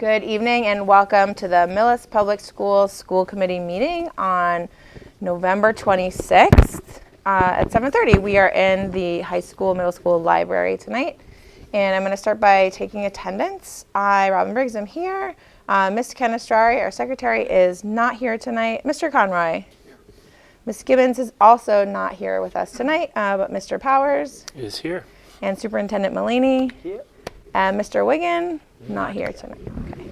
Good evening and welcome to the Millis Public Schools School Committee meeting on November 26th at 7:30. We are in the high school, middle school library tonight. And I'm going to start by taking attendance. I, Robin Briggs, am here. Ms. Canestrari, our secretary, is not here tonight. Mr. Conroy. Ms. Gibbons is also not here with us tonight, but Mr. Powers is here. And Superintendent Mullaney. Here. And Mr. Wiggin, not here tonight. Okay.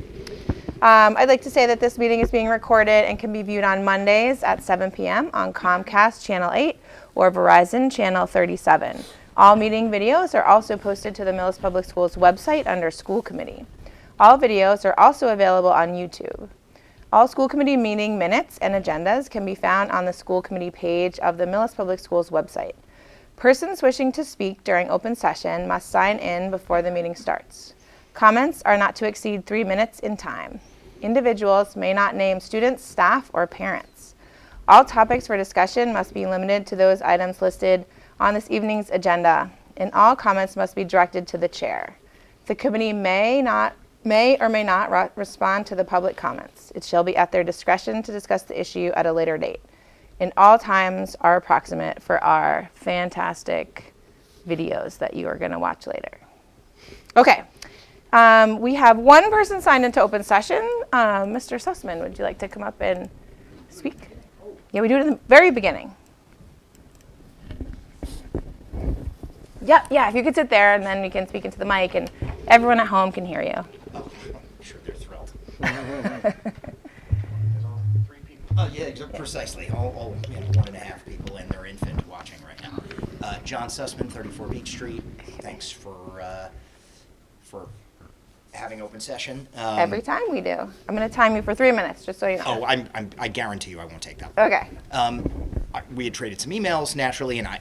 I'd like to say that this meeting is being recorded and can be viewed on Mondays at 7 p.m. on Comcast Channel 8 or Verizon Channel 37. All meeting videos are also posted to the Millis Public Schools website under School Committee. All videos are also available on YouTube. All school committee meeting minutes and agendas can be found on the school committee page of the Millis Public Schools website. Persons wishing to speak during open session must sign in before the meeting starts. Comments are not to exceed 3 minutes in time. Individuals may not name students, staff, or parents. All topics for discussion must be limited to those items listed on this evening's agenda, and all comments must be directed to the chair. The committee may or may not respond to the public comments. It shall be at their discretion to discuss the issue at a later date. And all times are approximate for our fantastic videos that you are going to watch later. Okay, we have one person signed into open session. Mr. Sussman, would you like to come up and speak? Yeah, we do it in the very beginning. Yeah, if you could sit there and then you can speak into the mic and everyone at home can hear you. Oh, I'm sure they're thrilled. Yeah, precisely. All 1.5 people and their infant watching right now. John Sussman, 34 Beach Street. Thanks for having open session. Every time we do. I'm going to time you for 3 minutes, just so you know. Oh, I guarantee you I won't take that. Okay. We had traded some emails naturally, and I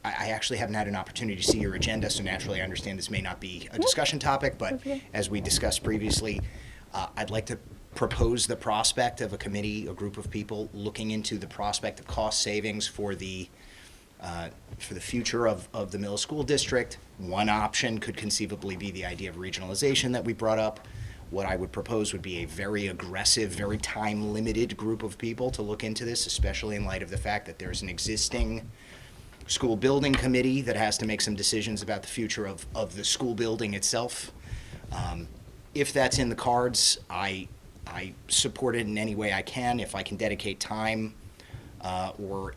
actually haven't had an opportunity to see your agenda, so naturally I understand this may not be a discussion topic, but as we discussed previously, I'd like to propose the prospect of a committee, a group of people looking into the prospect of cost savings for the future of the Millis School District. One option could conceivably be the idea of regionalization that we brought up. What I would propose would be a very aggressive, very time-limited group of people to look into this, especially in light of the fact that there's an existing school building committee that has to make some decisions about the future of the school building itself. If that's in the cards, I support it in any way I can. If I can dedicate time or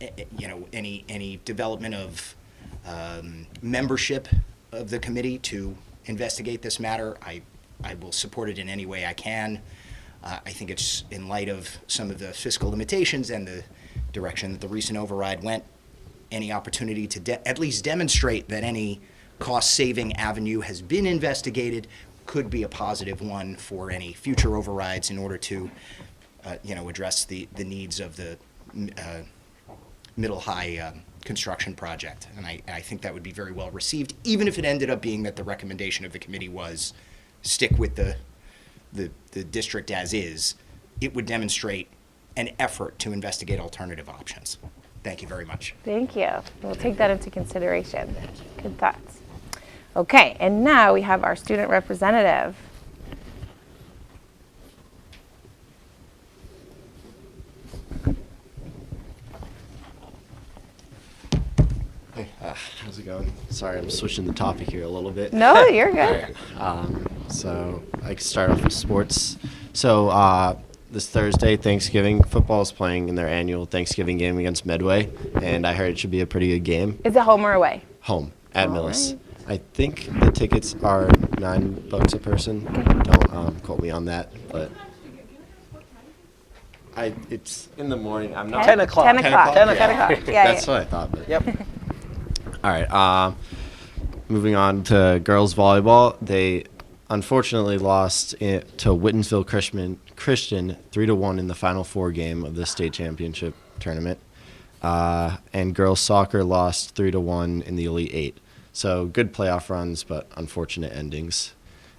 any development of membership of the committee to investigate this matter, I will support it in any way I can. I think it's in light of some of the fiscal limitations and the direction that the recent override went, any opportunity to at least demonstrate that any cost-saving avenue has been investigated could be a positive one for any future overrides in order to address the needs of the middle-high construction project. And I think that would be very well received, even if it ended up being that the recommendation of the committee was stick with the district as is. It would demonstrate an effort to investigate alternative options. Thank you very much. Thank you. We'll take that into consideration. Good thoughts. Okay, and now we have our student representative. Hey, how's it going? Sorry, I'm switching the topic here a little bit. No, you're good. So I can start off with sports. So this Thursday, Thanksgiving, football is playing in their annual Thanksgiving game against Medway, and I heard it should be a pretty good game. Is it home or away? Home at All Millis. right. I think the tickets are $9 a person. Don't quote me on that, but it's in the morning. I'm not 10 o'clock. 10 o'clock. 10 o'clock. Yeah, That's what I thought. But. Yep. All right. Moving on to girls volleyball, they unfortunately lost to Whitensville Christian 3-1 in the Final Four game of the state championship tournament, and girls soccer lost 3-1 in the Elite Eight. So good playoff runs, but unfortunate endings.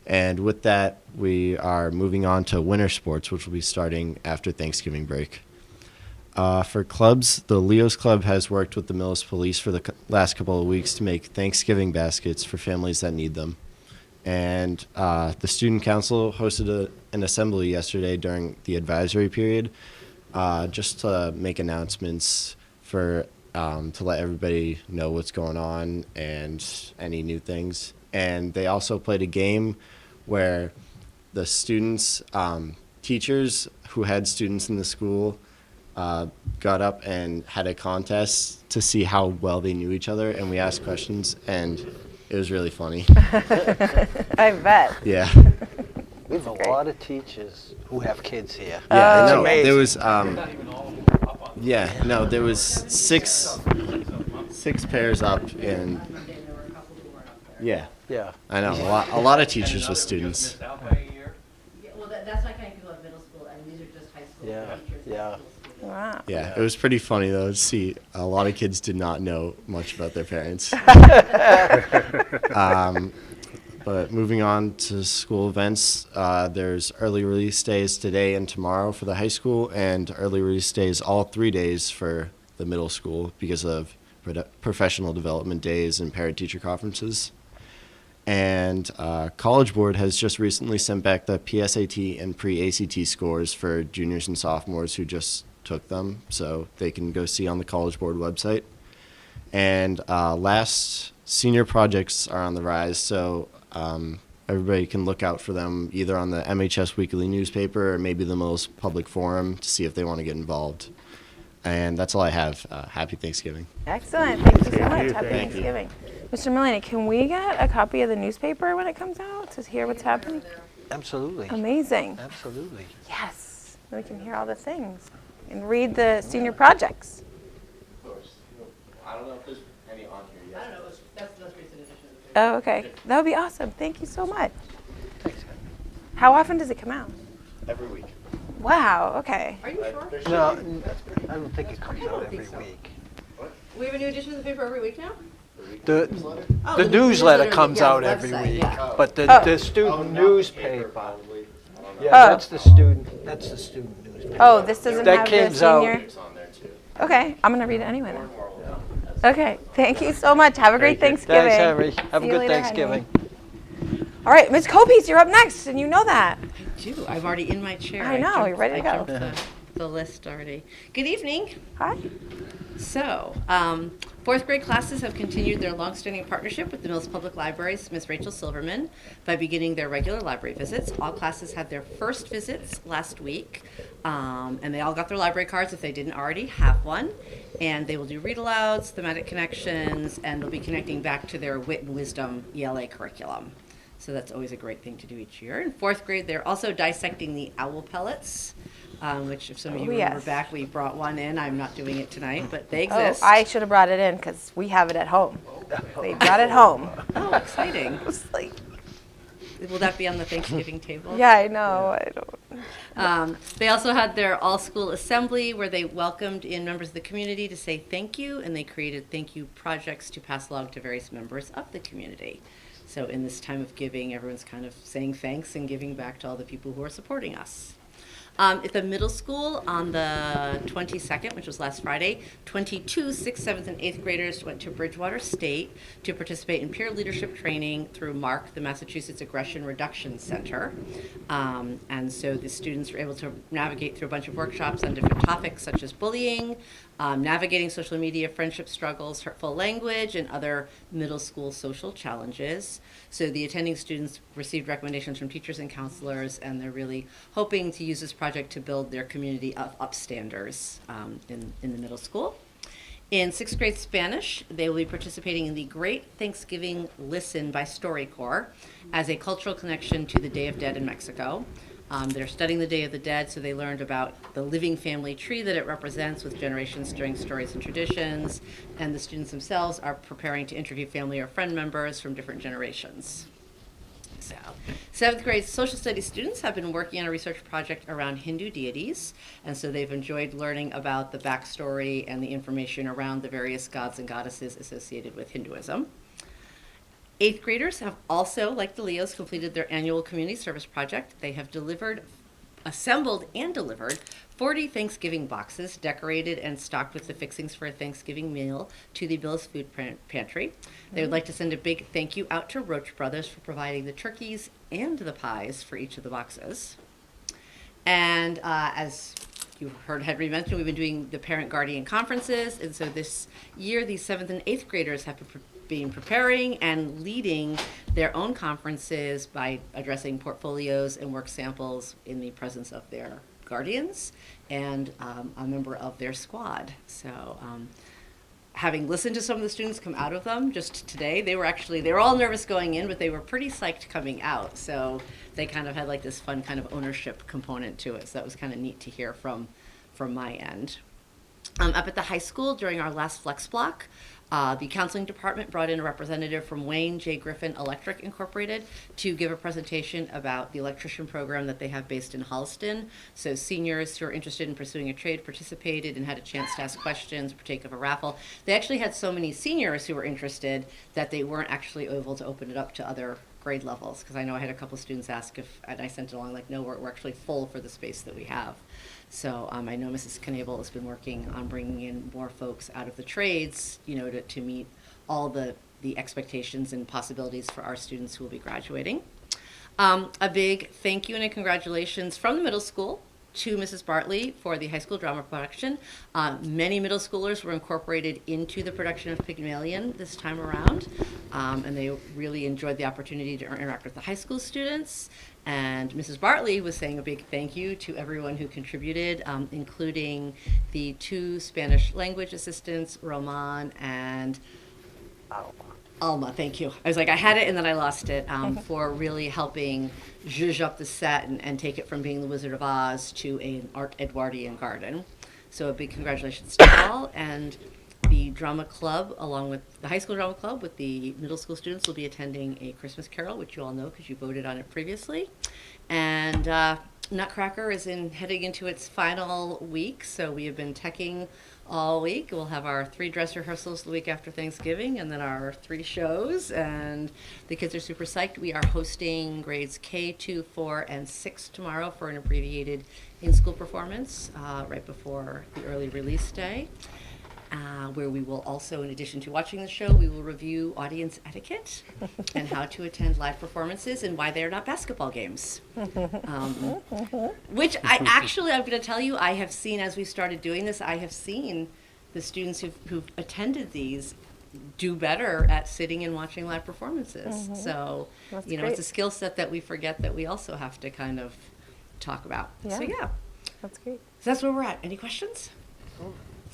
And with that, we are moving on to winter sports, which will be starting after Thanksgiving break. For clubs, the Leos Club has worked with the Millis Police for the last couple of weeks to make Thanksgiving baskets for families that need them. And the student council hosted an assembly yesterday during the advisory period, just to make announcements for to let everybody know what's going on and any new things. And they also played a game where the students, teachers who had students in the school, got up and had a contest to see how well they knew each other, and we asked questions, and it was really funny. I bet. Yeah. We have a lot of teachers who have kids here. Yeah, It's no, amazing. there was there was six pairs up, and yeah, Yeah. I know a lot of teachers with students. Yeah, well, that's not counting people at middle school, and these are just high school Yeah, teachers. yeah. Wow. Yeah, it was pretty funny though to see a lot of kids did not know much about their parents. But moving on to school events, there's early release days today and tomorrow for the high school, and early release days all 3 days for the middle school because of professional development days and parent-teacher conferences. And College Board has just recently sent back the PSAT and pre-ACT scores for juniors and sophomores who just took them, so they can go see on the College Board website. And last senior projects are on the rise, so everybody can look out for them either on the MHS Weekly newspaper or maybe the Millis Public Forum to see if they want to get involved. And that's all I have. Happy Thanksgiving. Excellent. Thank you so much. Happy Thank you. Thanksgiving. Mr. Mulaney, can we get a copy of the newspaper when it comes out to hear what's happening? Absolutely. Amazing. Absolutely. Yes. Then we can hear all the things and read the senior projects. Of course. I don't know if there's any on here yet. I don't know, that's recent edition. Oh, okay. That would be awesome. Thank you so much. Thanks, guys. How often does it come out? Every week. Wow. Okay. Are you sure? No, I don't think it comes I don't out every think so. week. We have a new edition of the paper every week now? The, Oh, the newsletter yeah, comes the out every website, week, yeah. but Oh. the student newspaper. Probably. Yeah, Oh. that's the student newspaper. Oh, this doesn't That have the comes out- senior. It's on there too. Okay. I'm gonna read it anyway then. Okay. Thank you so much. Have a great Thanksgiving. Thanks, Henry. Have See a you good later, Thanksgiving. Henry. All right, Ms. Copies, you're up next, and you know that. Do. I'm already in my chair. I know, jumped- you're ready to I go. jumped the list already. Good evening. Hi. So, fourth grade classes have continued their longstanding partnership with the Millis Public Library's Miss Rachel Silverman by beginning their regular library visits. All classes had their first visits last week, and they all got their library cards if they didn't already have one. And they will do read-alouds, thematic connections, and they'll be connecting back to their Wit and Wisdom ELA curriculum. So that's always a great thing to do each year. In fourth grade, they're also dissecting the owl pellets, which if some of you Oh, remember yes. back, we brought one in. I'm not doing it tonight, but they Oh, exist. I should have brought it in because we have it at home. They brought it home. Oh, exciting. I was like, Will that be on the Thanksgiving table? yeah, I know. I don't. They also had their all-school assembly where they welcomed in members of the community to say thank you, and they created thank you projects to pass along to various members of the community. So in this time of giving, everyone's kind of saying thanks and giving back to all the people who are supporting us. At the middle school on the 22nd, which was last Friday, 22 6th, 7th, and 8th graders went to Bridgewater State to participate in peer leadership training through MARC, the Massachusetts Aggression Reduction Center. And so the students were able to navigate through a bunch of workshops on different topics such as bullying, navigating social media, friendship struggles, hurtful language, and other middle school social challenges. So the attending students received recommendations from teachers and counselors, and they're really hoping to use this project to build their community of upstanders in the middle school. In sixth grade Spanish, they will be participating in the Great Thanksgiving Listen by StoryCorps as a cultural connection to the Day of Dead in Mexico. They're studying the Day of the Dead, so they learned about the living family tree that it represents with generations stirring stories and traditions, and the students themselves are preparing to interview family or friend members from different generations. So, seventh grade social studies students have been working on a research project around Hindu deities, and so they've enjoyed learning about the backstory and the information around the various gods and goddesses associated with Hinduism. Eighth graders have also, like the Leos, completed their annual community service project. They have delivered assembled and delivered 40 Thanksgiving boxes decorated and stocked with the fixings for a Thanksgiving meal to the Millis Food Pantry. They would like to send a big thank you out to Roach Brothers for providing the turkeys and the pies for each of the boxes. And as you heard Henry mention, we've been doing the parent-guardian conferences, and so this year these 7th and 8th graders have been preparing and leading their own conferences by addressing portfolios and work samples in the presence of their guardians and a member of their squad. So having listened to some of the students come out of them just today, they were all nervous going in, but they were pretty psyched coming out. So they kind of had like this fun kind of ownership component to it. So that was kind of neat to hear from my end. Up at the high school during our last flex block, the counseling department brought in a representative from Wayne J. Griffin Electric Incorporated to give a presentation about the electrician program that they have based in Holliston. So seniors who are interested in pursuing a trade participated and had a chance to ask questions, partake of a raffle. They actually had so many seniors who were interested that they weren't actually able to open it up to other grade levels, because I know I had a couple students ask if, and I sent it along like, no, we're actually full for the space that we have. So I know Mrs. Knable has been working on bringing in more folks out of the trades, to meet all the expectations and possibilities for our students who will be graduating. A big thank you and a congratulations from the middle school to Mrs. Bartley for the high school drama production. Many middle schoolers were incorporated into the production of Pygmalion this time around, and they really enjoyed the opportunity to interact with the high school students. And Mrs. Bartley was saying a big thank you to everyone who contributed, including the 2 Spanish language assistants, Roman and Alma, thank you. I was like, I had it and then I lost it, for really helping zhuzh up the set and take it from being the Wizard of Oz to an Art Edwardian garden. So a big congratulations to all. And the drama club, along with the high school drama club with the middle school students, will be attending a Christmas Carol, which you all know because you voted on it previously. And Nutcracker is heading into its final week, so we have been teching all week. We'll have our 3 dress rehearsals the week after Thanksgiving, and then our 3 shows, and the kids are super psyched. We are hosting grades K, 2, 4, and 6 tomorrow for an abbreviated in-school performance right before the early release day. Where we will also, in addition to watching the show, we will review audience etiquette and how to attend live performances and why they're not basketball games. Which I'm going to tell you, I have seen, as we started doing this, I have seen the students who've attended these do better at sitting and watching live performances. So, That's great. It's a skill set that we forget that we also have to kind of talk about. Yeah. So, yeah. That's great. So that's where we're at. Any questions?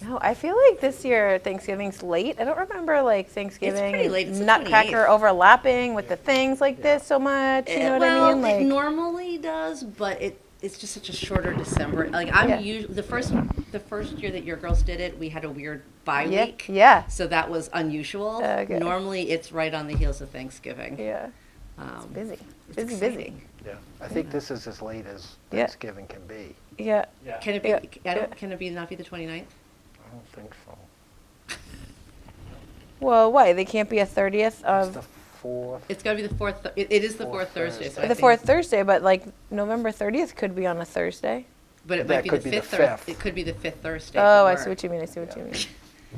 No, I feel like this year Thanksgiving's late. I don't remember Thanksgiving pretty late. It's the Nutcracker 28th. overlapping with the things like this so much. You know what I mean? It normally does, but it's just such a shorter December. I'm usually the first year that your girls did it, we had a weird bye week. Yeah. So that was unusual. Okay. Normally it's right on the heels of Thanksgiving. Yeah. It's busy. It's Busy. exciting. Yeah, I think this is as late as Yeah. Thanksgiving can be. Yeah. Can it be? Yeah. Can it be not be the 29th? I don't think so. Well, why? They can't be a 30th It's of the 4th. It's got to be the fourth. It is the fourth Thursday. So I the think- 4th Thursday, but November 30th could be on a Thursday. But it That might be could the be the fifth. fifth. It could be the fifth Thursday. Oh, if I it see worked. what you mean. I see what you mean. It's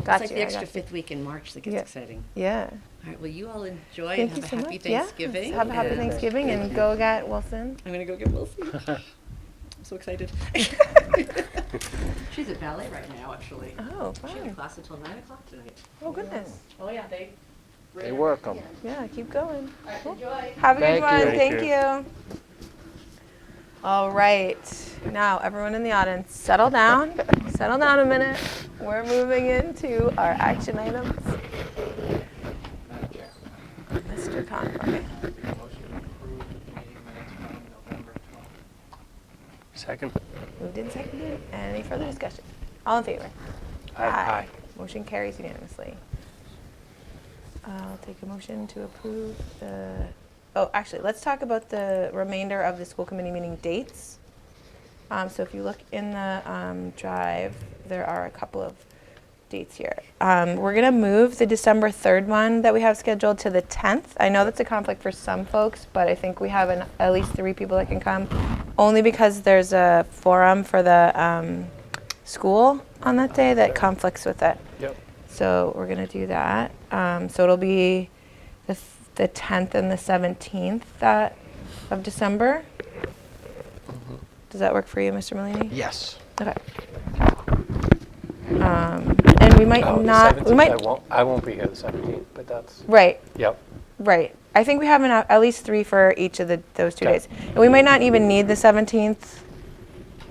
Gotcha. like the extra fifth week in March that gets Yeah. exciting. Yeah. All right. Well, you all enjoy Thank and you have so a happy much. Thanksgiving. Yeah. Have a happy and Thanksgiving and go get Wilson. I'm gonna go get Wilson. I'm so excited. She's at ballet right now, actually. Oh, She has fun. class until 9:00 tonight. Oh, goodness. Oh yeah, They work them. Yeah, keep going. All right, enjoy. Have a good Thank one. you. Thank you. All right. Now, everyone in the audience, settle down. Settle down a minute. We're moving into our action items. Mr. Conroy. Second? Moved and seconded. Any further discussion? All in favor? Aye. Motion carries unanimously. I'll take a motion to approve the, oh, actually, let's talk about the remainder of the school committee meeting dates. So if you look in the drive, there are a couple of dates here. We're going to move the December 3rd one that we have scheduled to the 10th. I know that's a conflict for some folks, but I think we have at least 3 people that can come. only because there's a forum for the school on that day that conflicts with it. Yep. So we're gonna do that. So it'll be the 10th and the 17th of December. Does that work for you, Mr. Mullany? Yes. Okay. And we might Oh, the not. 17th, We might. I won't be here the 17th, but that's. Right. Yep. Right. I think we have at least 3 for each of those 2 Okay. days. And we might not even need the 17th.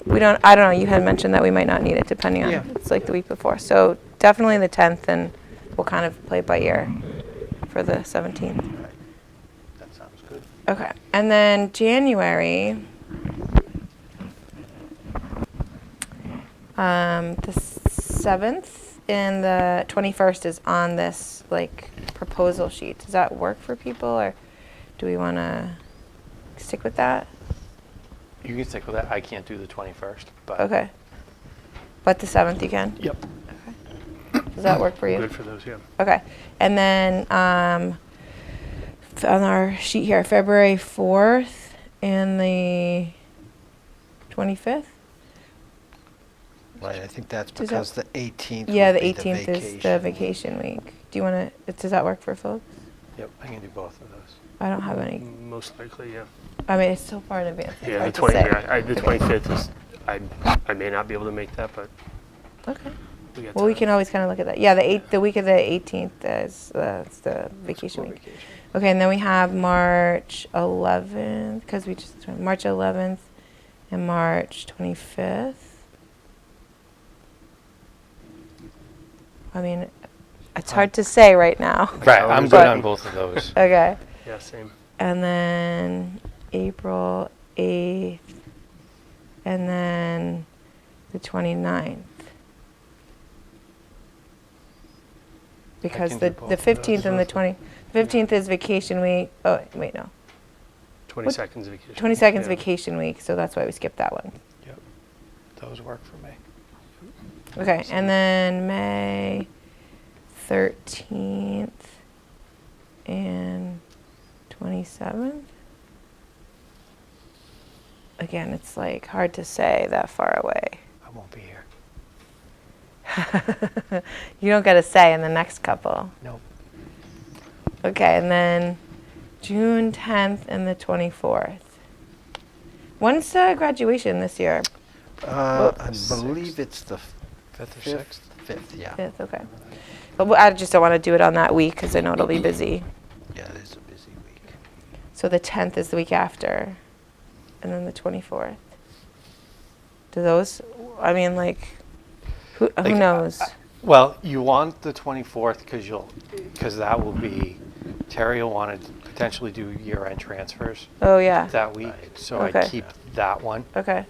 I don't know, you had mentioned that we might not need it depending on, Yeah. it's like the week before. So definitely the 10th, and we'll kind of play it by ear for the 17th. That sounds good. Okay. And then January, the 7th and the 21st is on this like proposal sheet. Does that work for people, or do we want to stick with that? You can stick with that. I can't do the 21st, but. Okay. But the 7th you can? Yep. Does that work for you? Good for those, yeah. Okay. And then on our sheet here, February 4th and the 25th? Right, I think that's Does because the 18th Yeah, would the be 18th is the vacation week. Do you want to, does that work for folks? Yep, I can do both of those. I don't have any, Most likely, yeah. I mean, it's so far in advance. It's Yeah, hard the to say. the 25th is, I may not be able to make that, but Okay. we got Well, we time. can always kind of look at that. Yeah, the week of the 18th is it's the vacation School week. vacation. Okay, and then we have March 11th, because we just, March 11th and March 25th. I mean, it's hard to say right now. Right, I'm good But- on both of those. Okay. Yeah, same. And then April 8th, and then the 29th. Because can the do both the of 15th and the those. 15th is vacation week. Oh, wait, no. 22nd's vacation. 22nd is Yeah. vacation week, so that's why we skipped that one. Yep, those work for me. Okay, and then May 13th and 27th. Again, it's like hard to say that far away. I won't be here. You don't get a say in the next couple. Nope. Okay, and then June 10th and the 24th. When's graduation this year? I Sixth. believe it's the 5th or 5th. 6th? 5th, yeah. 5th, okay. But I just don't want to do it on that week because I know it'll be busy. Yeah, it is a busy week. So the 10th is the week after, and then the 24th. Do those, I mean, like, who Like, knows? Well, you want the 24th because that will be, Terry will want to potentially do year-end transfers Oh, yeah. that week. So Okay. I'd keep that one. Okay.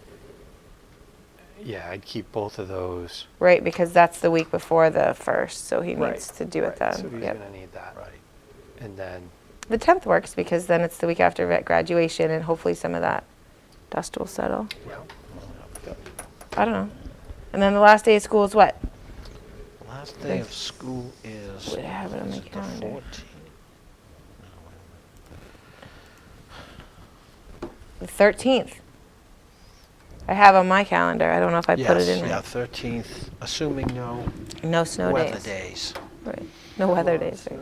Yeah, I'd keep both of those. Right, because that's the week before the 1st, so he Right, needs to do it right, then. So he's Yep. going to need that. Right. And then, The 10th works because then it's the week after graduation and hopefully some of that dust will settle. I don't know. And then the last day of school is what? Last day of school is. Wait, I have it on is my it the calendar. 14th? The 13th. I have on my calendar. I don't know if I put it in Yes, yeah, there. 13th, assuming no No snow weather days. days. Right. No weather days. Right.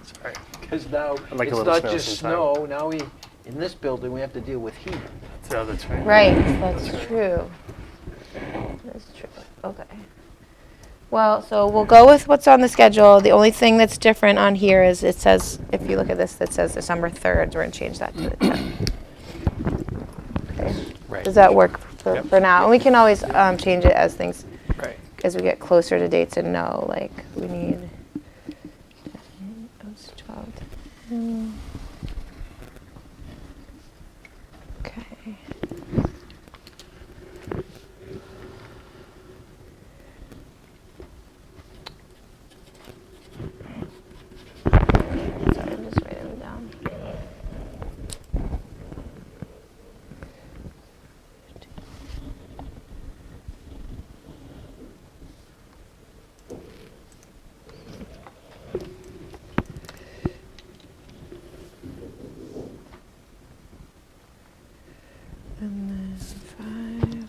sorry. Because now, I'd like a it's little not snow just sometime. snow, now in this building, we have to deal with heat. So that's right. Right, that's true. That's true. Okay. Well, so we'll go with what's on the schedule. The only thing that's different on here is it says, if you look at this, it says December 3rd. We're going to change that to the 10th. Okay. Right. Does that work Yep. for now? And we can always change it as things, Right. as we get closer to dates and know, like, we need. It's 12. Okay. Sorry, I'm just writing them down. And then 5.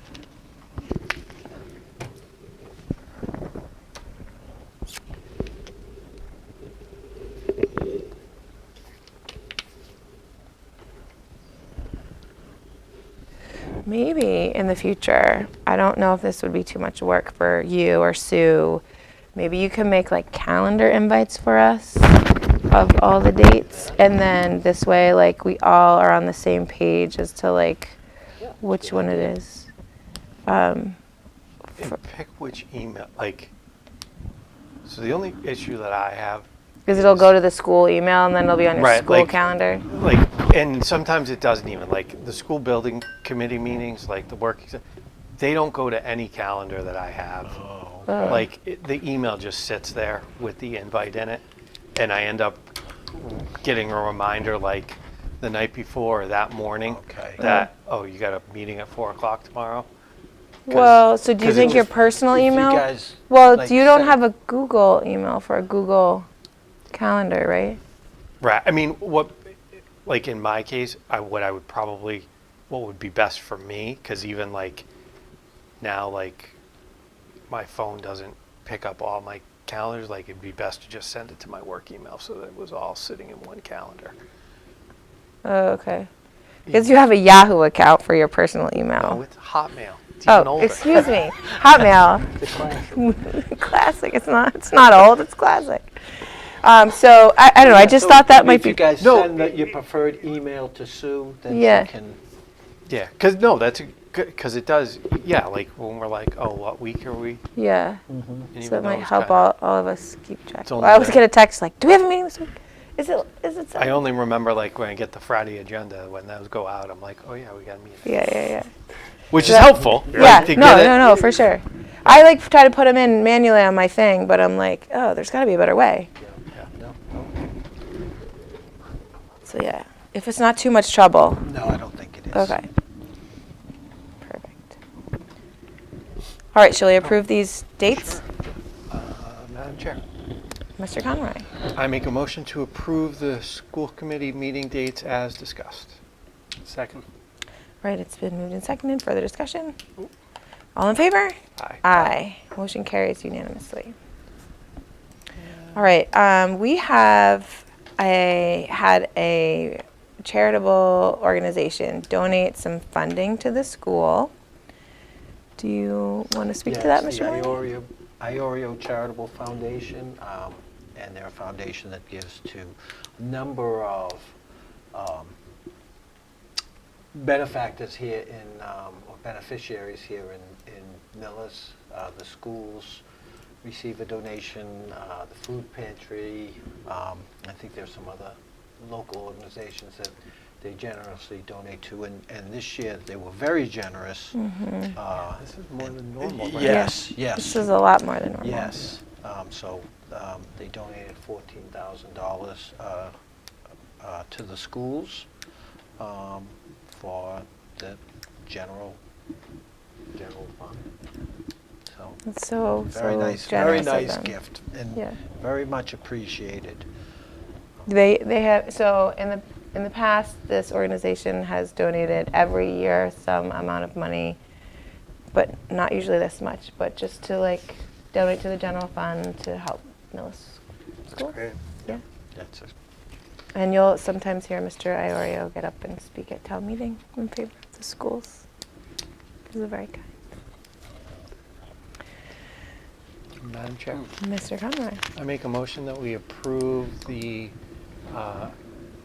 Maybe in the future, I don't know if this would be too much work for you or Sue. Maybe you can make like calendar invites for us of all the dates, and then this way, like, we all are on the same page as to like which one it is. And pick which email, like, so the only issue that I have Because it'll go to the school email, and then it'll be on your Right, school like- calendar. like, and sometimes it doesn't even, like, the school building committee meetings, like the work, they don't go to any calendar that I have. Oh. Like, the email just sits there with the invite in it, and I end up getting a reminder like the night before or that morning Okay. that, oh, you got a meeting at 4 o'clock tomorrow. Well, so do you 'cause it think your just- personal if you email? guys, Well, like, you don't send- have a Google email for a Google calendar, right? Right. I mean, what, like in my case, what would be best for me, because even like now, like my phone doesn't pick up all my calendars. Like it'd be best to just send it to my work email so that it was all sitting in one calendar. Oh, okay. Because you have a Yahoo account for your personal Oh, email. it's Hotmail. It's even Oh, older. excuse me. Hotmail. Classic. It's not old. It's classic. So I don't know. I just So thought that if might be. you guys No. send your preferred email to Sue, then Yeah. she can. Yeah, because no, that's good because it does. Yeah, like when we're like, oh, what week are we? Yeah. And So even it though might it's help kinda- all of us keep track. It's Well, only I always the- get a text like, "Do we have a meeting this week? Is it? I only remember like when I get the Friday agenda when those go out. I'm like, oh yeah, we got a meeting. Yeah. Which is helpful. Yeah. Like, to get it. No, for sure. I like try to put them in manually on my thing, but I'm like, oh, there's got to be a better way. No, So yeah, if it's not too much trouble. no, I don't think it is. Okay. Perfect. All right, shall we approve these dates? Madam Chair, Mr. Conroy. I make a motion to approve the school committee meeting dates as discussed. Second. Right, it's been moved and seconded. Further discussion? All in favor? Aye. Aye. Motion carries unanimously. All right, we have had a charitable organization donate some funding to the school. Do you want to speak to that, Yes, Mr. the Moore? Iorio Charitable Foundation, and they're a foundation that gives to a number of benefactors here in, or beneficiaries here in Millis. The schools receive a donation, the food pantry. I think there's some other local organizations that they generously donate to, and this year they were very generous. Mm-hmm. This is more than normal, right? Yes, This yes. is a lot more than normal. Yes, so they donated $14,000 to the schools for the general fund. So It's so very nice, generous very of nice them. gift, and Yeah. very much appreciated. They have, so in the past, this organization has donated every year some amount of money, but not usually this much, but just to like donate to the general fund to help Millis schools. Great. Yeah. That's it. And you'll sometimes hear Mr. Iorio get up and speak at town meeting in favor of the schools. He's a very kind. Madam Chair, Mr. Conroy. I make a motion that we approve the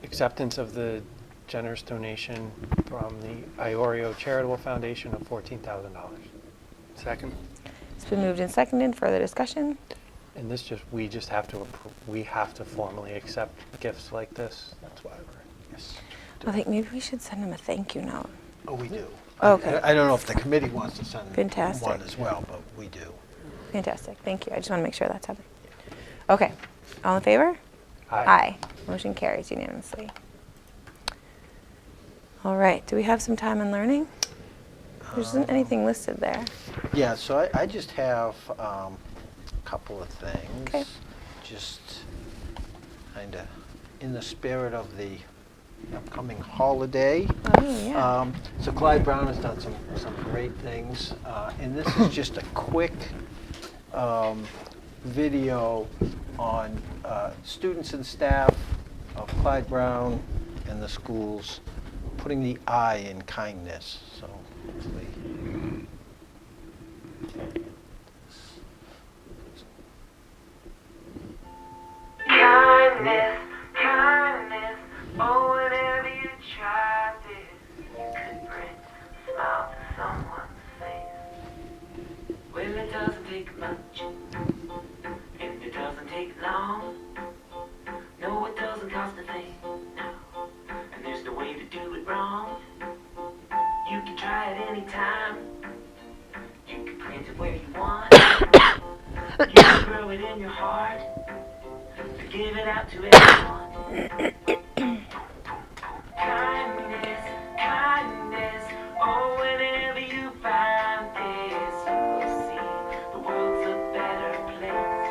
acceptance of the generous donation from the Iorio Charitable Foundation of $14,000. Second. It's been moved and seconded. Further discussion? And this we just have to we have to formally accept gifts like this. That's why we're. Yes. I think maybe we should send him a thank you note. Oh, we do. Okay. I don't know if the committee wants to send Fantastic. one as well, but we do. Fantastic. Thank you. I just want to make sure that's happening. Okay. All in favor? Aye. Motion carries unanimously. All right. Do we have some time in learning? There isn't anything listed there. Yeah, so I just have a couple of things. Okay. Just kind of in the spirit of the upcoming holiday. Oh, yeah. So Clyde Brown has done some great things, and this is just a quick video on students and staff of Clyde Brown and the schools putting the I in kindness. So hopefully. Kindness, kindness, oh, whenever you try this, you could bring a smile to someone's face. Well, it doesn't take much, and it doesn't take long. No, it doesn't cost a thing, no, and there's no way to do it wrong. You can try it anytime, you can print it where you want, you can grow it in your heart. Give it out to everyone. Kindness, kindness, oh, whenever you find this, you will see the world's a better place.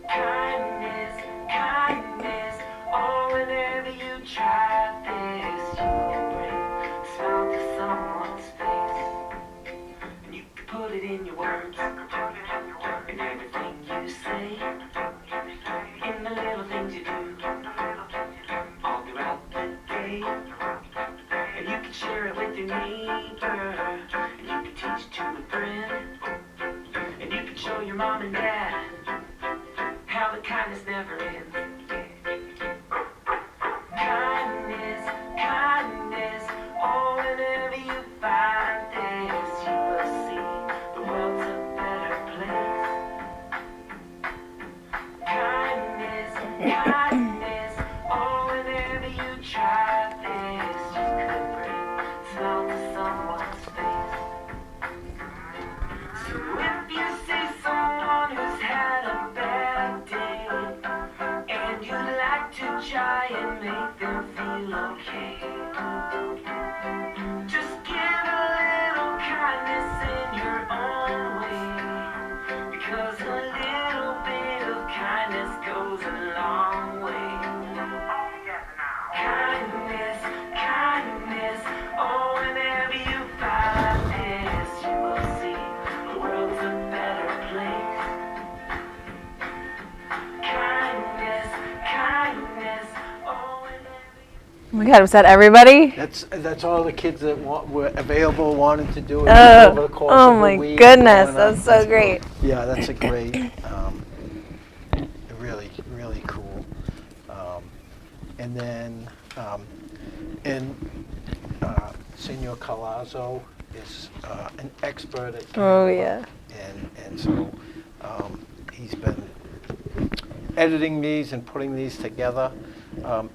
Kindness, kindness, oh, whenever you try this, you will bring a smile to someone's face. And you can put it in your words, in everything you say. In the little things you do, all throughout the day. And you can share it with your neighbor, and you can teach it to a friend. And you can show your mom and dad how the kindness never ends. Kindness, kindness, oh, whenever you find this, you will see the world's a better place. Kindness, kindness, oh, whenever you try this, you could bring a smile to someone's face. So if you see someone who's had a bad day, and you'd like to try and make them feel okay, just give a little kindness in your own way, because a little bit of kindness goes a long way. Kindness, kindness, oh, whenever you find this, you will see the world's a better place. Kindness, kindness, oh, whenever you... Oh my God, was that everybody? That's all the kids that were available wanted to do it over the course Oh of a my week. goodness, going that's on. so great. Yeah, that's a great, really, really cool. And then, Senor Calazzo is an expert at Oh, Canva, yeah. and so he's been editing these and putting these together.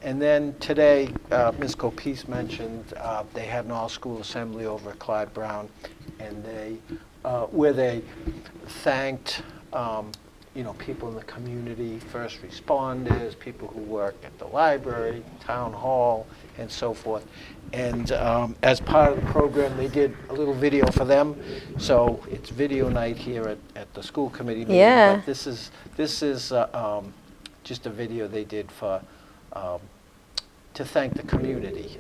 And then today, Ms. Copice mentioned they had an all-school assembly over at Clyde Brown, and where they thanked people in the community, first responders, people who work at the library, town hall, and so forth. And as part of the program, they did a little video for them. So it's video night here at the school committee meeting. Yeah. But this is just a video they did for to thank the community.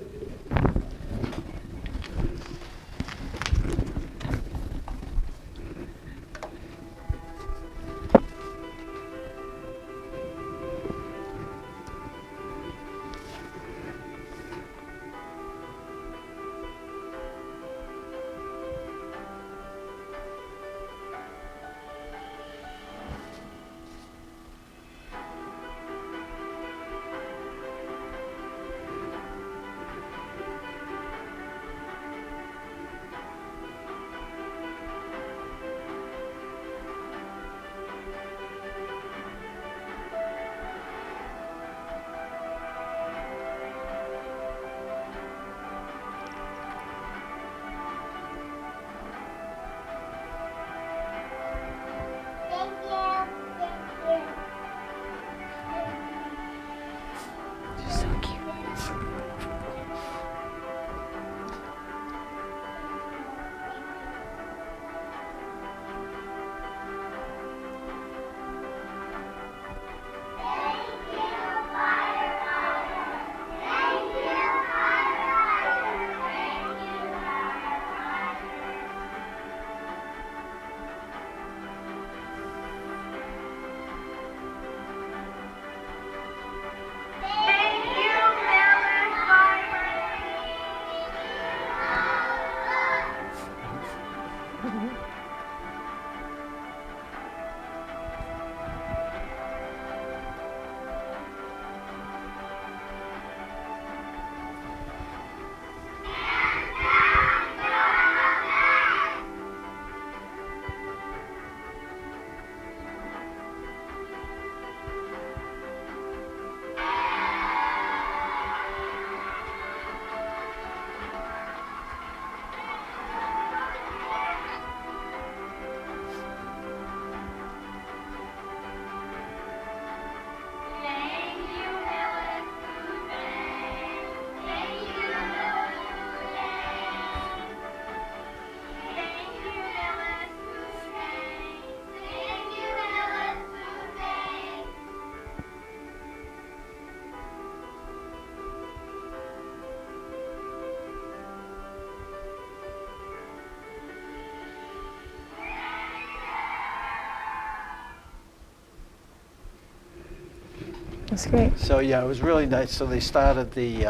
That's great. So yeah, it was really nice. So they started the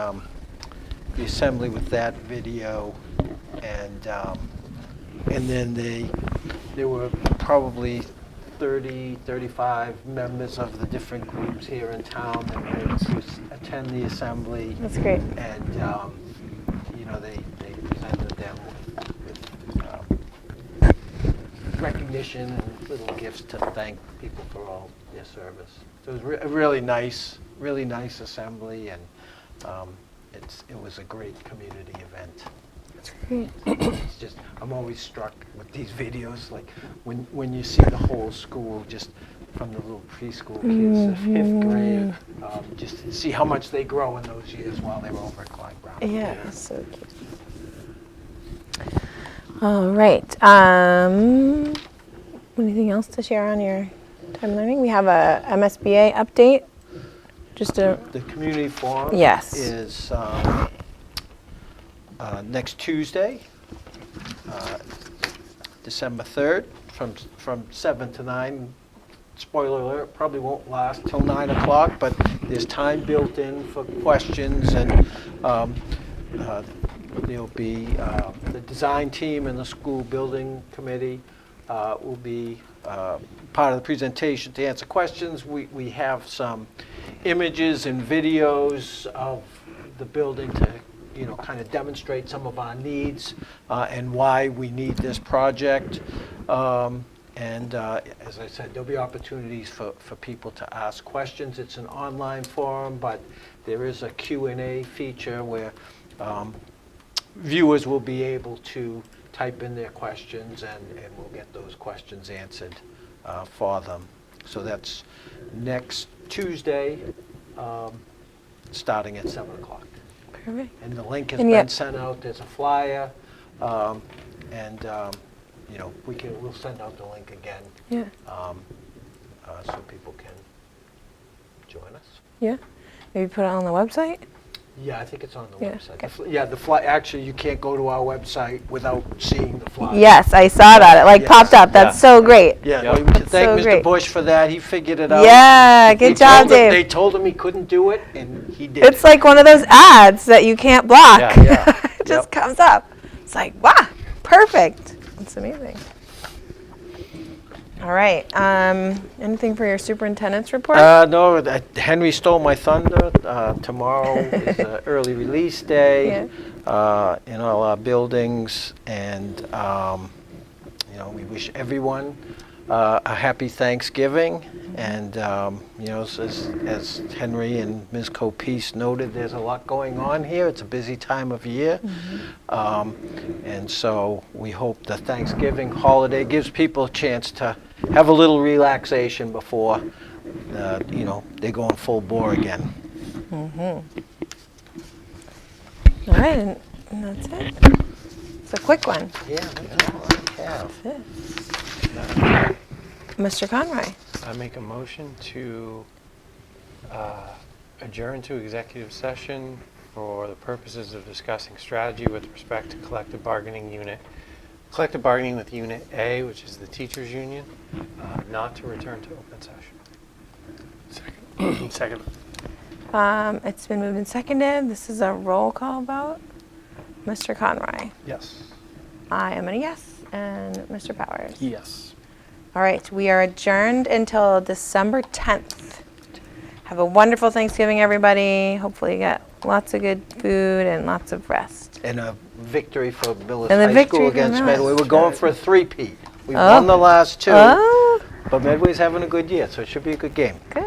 assembly with that video, and then there were probably 30, 35 members of the different groups here in town that went to attend the assembly. That's great. And they presented them with recognition and little gifts to thank people for all their service. So it was a really nice assembly, and it was a great community event. That's great. It's just, I'm always struck with these videos, like when you see the whole school, just from the little preschool kids to 5th grade, just to see how much they grow in those years while they were over at Klein Brown. Yeah, so cute. All right. Anything else to share on your time learning? We have a MSBA update. Just a The community forum Yes. is next Tuesday, December 3rd, from 7 to 9. Spoiler alert, probably won't last till 9 o'clock, but there's time built in for questions, and there'll be the design team and the school building committee will be part of the presentation to answer questions. We have some images and videos of the building to kind of demonstrate some of our needs and why we need this project. And as I said, there'll be opportunities for people to ask questions. It's an online forum, but there is a Q&A feature where viewers will be able to type in their questions, and we'll get those questions answered for them. So that's next Tuesday, starting at 7 o'clock. perfect. And the link has And been yet- sent out. There's a flyer, we'll send out the link again Yeah. so people can join us. Yeah. Maybe put it on the website. Yeah, I think it's on the Yeah, website. okay. The flyer. Actually, you can't go to our website without seeing the flyer. Yes, I saw that. It Yes. popped up. That's so great. Yeah, Yep. we can thank so Mr. great. Bush for that. He figured it out. Yeah, They good job, told him- Dave. They told him he couldn't do it, and he did. It's like one of those ads that you can't block. Yeah, yeah. It just Yep. comes up. It's like, wow, perfect. It's amazing. All right. Anything for your superintendent's report? No, Henry stole my thunder. Tomorrow is an early release day in all our buildings, and we wish everyone a happy Thanksgiving. And as Henry and Ms. Copice noted, there's a lot going on here. It's a busy time of year, and so we hope the Thanksgiving holiday gives people a chance to have a little relaxation before they go on full bore again. All right, and that's it. It's a quick one. Yeah, that's all I have. Mr. Conroy. I make a motion to adjourn to executive session for the purposes of discussing strategy with respect to collective bargaining with Unit A, which is the teachers' union, not to return to open session. Second. It's been moved and seconded. This is a roll call vote. Mr. Conroy. Yes. I am a yes. And Mr. Powers. Yes. All right, we are adjourned until December 10th. Have a wonderful Thanksgiving, everybody. Hopefully you get lots of good food and lots of rest. And a victory for Millis And a High victory School for against Millis. Medway. We're going for a three-peat. We've Oh. won the last two, Oh, but Medway's having a good year, so it should be a good game. good.